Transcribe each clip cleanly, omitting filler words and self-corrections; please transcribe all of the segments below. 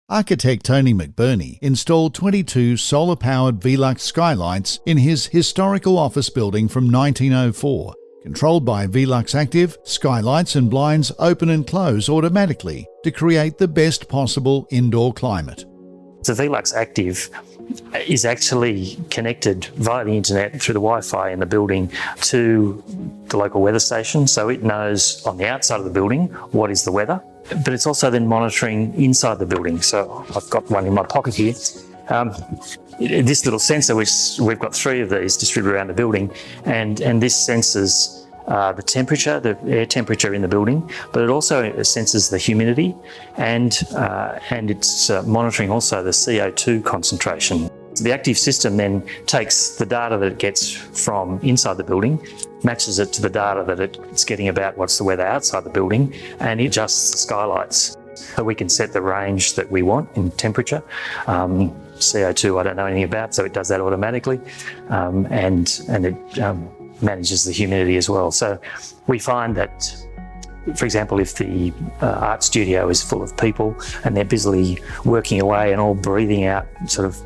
Architect Tony McBurney installed 22 solar-powered VELUX Skylights in his historical office building from 1904. Controlled by VELUX Active, skylights and blinds open and close automatically to create the best possible indoor climate. The VELUX Active is actually connected via the internet through the Wi-Fi in the building to the local weather station, so it knows on the outside of the building what is the weather, but it's also then monitoring inside the building. So I've got one in my pocket here. This little sensor, which we've got 3 of these distributed around the building, and this senses the temperature, the air temperature in the building, but it also senses the humidity and it's monitoring also the CO2 concentration. The active system then takes the data that it gets from inside the building, matches it to the data that it's getting about what's the weather outside the building, and it adjusts the skylights. So we can set the range that we want in temperature. CO2 I don't know anything about, so it does that automatically, and it manages the humidity as well. So we find that, for example, if the art studio is full of people and they're busily working away and all breathing out sort of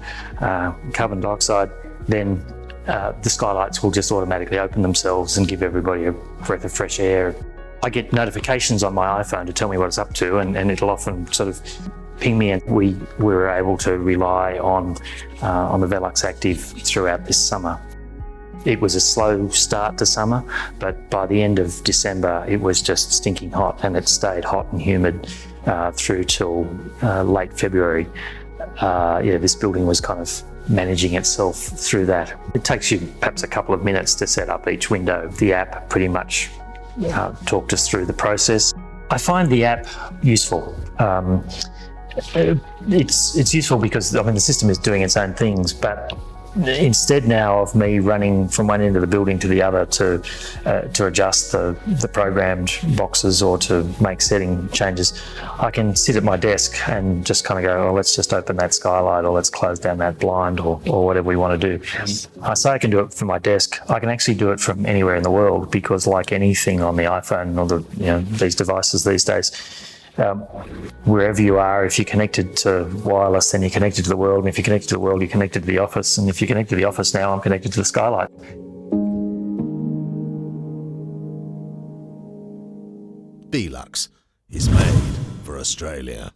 carbon dioxide, then the skylights will just automatically open themselves and give everybody a breath of fresh air. I get notifications on my iPhone to tell me what it's up to, and it'll often sort of ping me, and we were able to rely on the VELUX Active throughout this summer. It was a slow start to summer, but by the end of December it was just stinking hot, and it stayed hot and humid through till late February. This building was kind of managing itself through that. It takes you perhaps a couple of minutes to set up each window. The app pretty much talked us through the process. I find the app useful. It's useful because, I mean, the system is doing its own things, but instead now of me running from one end of the building to the other to adjust the programmed boxes or to make setting changes, I can sit at my desk and just kind of go, oh, let's just open that skylight, or let's close down that blind, or whatever we want to do. I say I can do it from my desk. I can actually do it from anywhere in the world, because like anything on the iPhone or these devices these days, wherever you are, if you're connected to wireless, then you're connected to the world, and if you're connected to the world, you're connected to the office, and if you're connected to the office now, I'm connected to the skylight. VELUX is made for Australia.